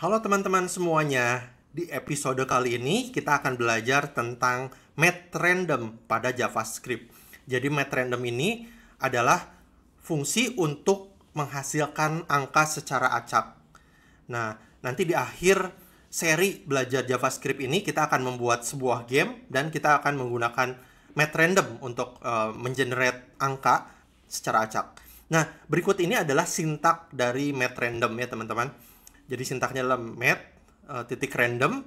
Halo teman-teman semuanya, di episode kali ini kita akan belajar tentang math random pada JavaScript. Jadi math random ini adalah fungsi untuk menghasilkan angka secara acak. Nah, nanti di akhir seri belajar JavaScript ini kita akan membuat sebuah game dan kita akan menggunakan math random untuk mengenerate angka secara acak. Nah, berikut ini adalah sintak dari math random ya teman-teman. Jadi sintaknya adalah math titik random,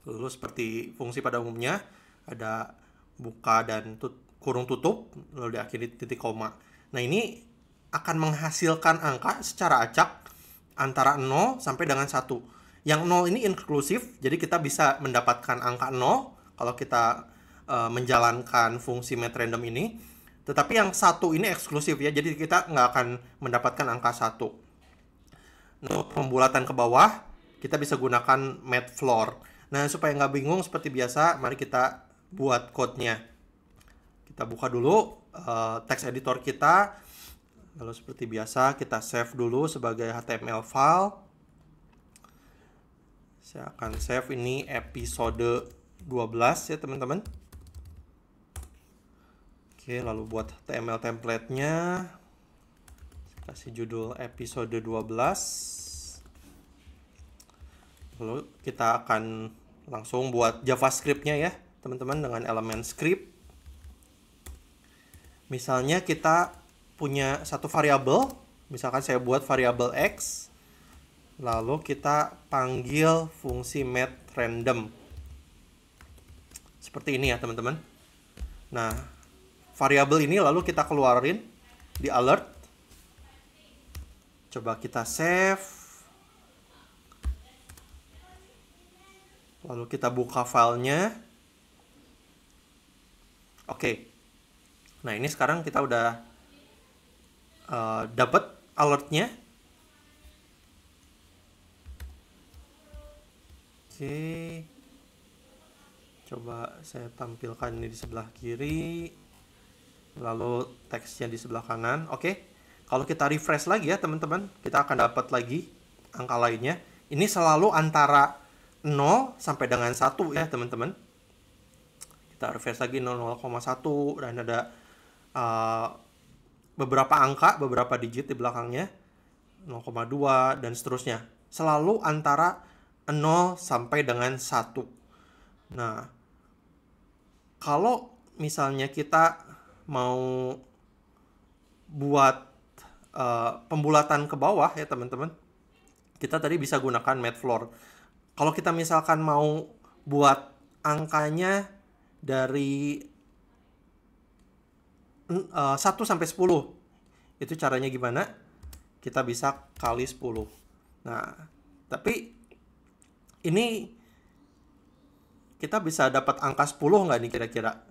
lalu seperti fungsi pada umumnya ada buka dan kurung tutup, lalu diakhiri titik koma. Nah, ini akan menghasilkan angka secara acak antara 0 sampai dengan 1. Yang 0 ini inklusif, jadi kita bisa mendapatkan angka 0 kalau kita menjalankan fungsi math random ini. Tetapi yang 1 ini eksklusif ya, jadi kita nggak akan mendapatkan angka 1. Untuk pembulatan ke bawah, kita bisa gunakan math floor. Nah, supaya nggak bingung seperti biasa, mari kita buat code-nya. Kita buka dulu text editor kita. Lalu seperti biasa, kita save dulu sebagai HTML file. Saya akan save ini episode 12 ya teman-teman. Oke, lalu buat HTML template-nya. Kasih judul episode 12. Lalu kita akan langsung buat JavaScript-nya ya, teman-teman, dengan elemen script. Misalnya kita punya satu variabel, misalkan saya buat variabel X, lalu kita panggil fungsi math random. Seperti ini ya, teman-teman. Nah, variabel ini lalu kita keluarin di alert. Coba kita save. Lalu kita buka filenya. Oke. Nah, ini sekarang kita udah dapat alertnya. Oke. Coba saya tampilkan ini di sebelah kiri. Lalu teksnya di sebelah kanan. Oke. Kalau kita refresh lagi ya teman-teman, kita akan dapat lagi angka lainnya. Ini selalu antara 0 sampai dengan 1 ya teman-teman. Kita refresh lagi 0,1 dan ada beberapa angka, beberapa digit di belakangnya. 0,2 dan seterusnya. Selalu antara 0 sampai dengan 1. Nah, kalau misalnya kita mau buat pembulatan ke bawah ya teman-teman, kita tadi bisa gunakan math floor. Kalau kita misalkan mau buat angkanya dari 1 sampai 10, itu caranya gimana? Kita bisa kali 10. Nah, tapi ini kita bisa dapat angka 10 nggak nih kira-kira?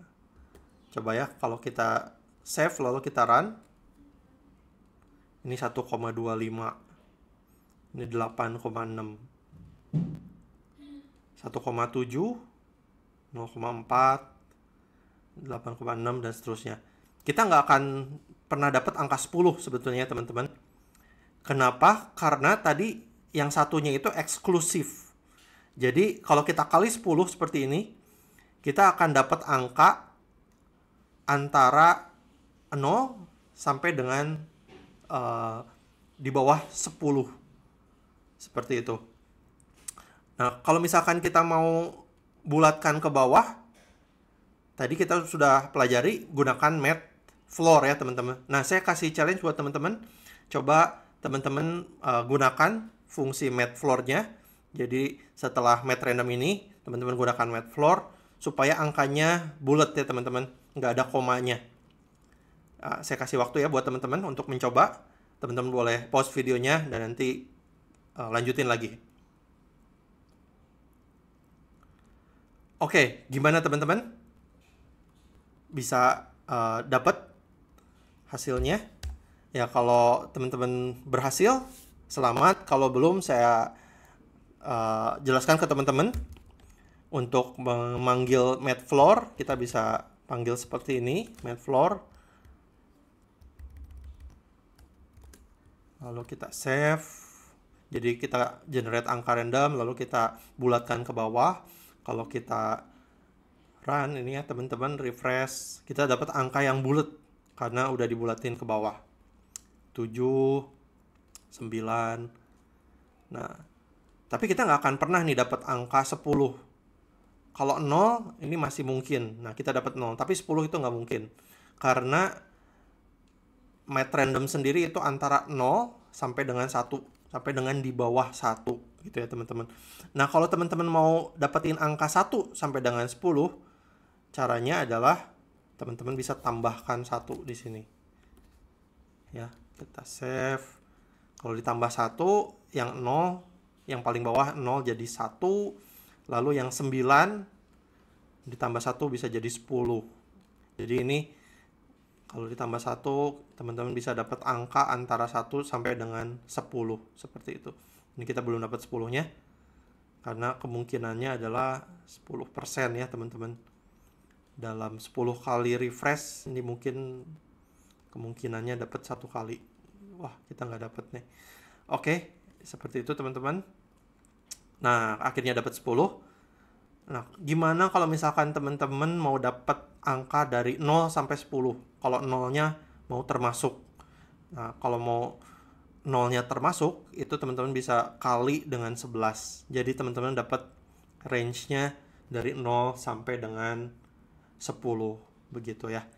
Coba ya, kalau kita save lalu kita run. Ini 1,25. Ini 8,6. 1,7. 0,4. 8,6 dan seterusnya. Kita nggak akan pernah dapat angka 10 sebetulnya teman-teman. Kenapa? Karena tadi yang satunya itu eksklusif. Jadi kalau kita kali 10 seperti ini, kita akan dapat angka antara 0 sampai dengan di bawah 10. Seperti itu. Nah, kalau misalkan kita mau bulatkan ke bawah, tadi kita sudah pelajari gunakan math floor ya teman-teman. Nah, saya kasih challenge buat teman-teman. Coba teman-teman gunakan fungsi math floor-nya. Jadi setelah math random ini, teman-teman gunakan math floor supaya angkanya bulat ya teman-teman. Nggak ada komanya. Saya kasih waktu ya buat teman-teman untuk mencoba. Teman-teman boleh pause videonya dan nanti lanjutin lagi. Oke, gimana teman-teman? Bisa dapat hasilnya? Ya, kalau teman-teman berhasil, selamat. Kalau belum, saya jelaskan ke teman-teman. Untuk memanggil math floor, kita bisa panggil seperti ini, math floor. Lalu kita save. Jadi kita generate angka random lalu kita bulatkan ke bawah. Kalau kita run ini ya teman-teman, refresh, kita dapat angka yang bulat karena udah dibulatin ke bawah. 7, 9. Nah, tapi kita nggak akan pernah nih dapat angka 10. Kalau 0 ini masih mungkin. Nah, kita dapat 0, tapi 10 itu nggak mungkin. Karena math random sendiri itu antara 0 sampai dengan 1, sampai dengan di bawah 1 gitu ya teman-teman. Nah, kalau teman-teman mau dapetin angka 1 sampai dengan 10, caranya adalah teman-teman bisa tambahkan 1 di sini. Ya, kita save. Kalau ditambah 1, yang 0, yang paling bawah 0 jadi 1, lalu yang 9 ditambah 1 bisa jadi 10. Jadi ini kalau ditambah 1, teman-teman bisa dapat angka antara 1 sampai dengan 10, seperti itu. Ini kita belum dapat 10-nya, karena kemungkinannya adalah 10% ya teman-teman. Dalam 10 kali refresh, ini mungkin kemungkinannya dapat 1 kali. Wah, kita nggak dapat nih. Oke, seperti itu teman-teman. Nah, akhirnya dapat 10. Nah, gimana kalau misalkan teman-teman mau dapat angka dari 0 sampai 10? Kalau 0-nya mau termasuk. Nah, kalau mau 0-nya termasuk, itu teman-teman bisa kali dengan 11. Jadi teman-teman dapat range-nya dari 0 sampai dengan 10. Begitu ya.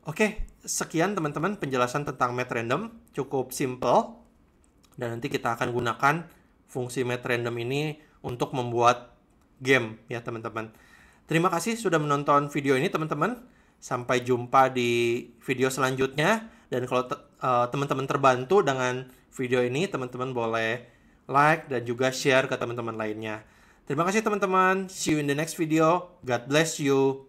Oke, sekian teman-teman penjelasan tentang math random. Cukup simple. Dan nanti kita akan gunakan fungsi math random ini untuk membuat game ya teman-teman. Terima kasih sudah menonton video ini teman-teman. Sampai jumpa di video selanjutnya. Dan kalau teman-teman terbantu dengan video ini, teman-teman boleh like dan juga share ke teman-teman lainnya. Terima kasih teman-teman. See you in the next video. God bless you.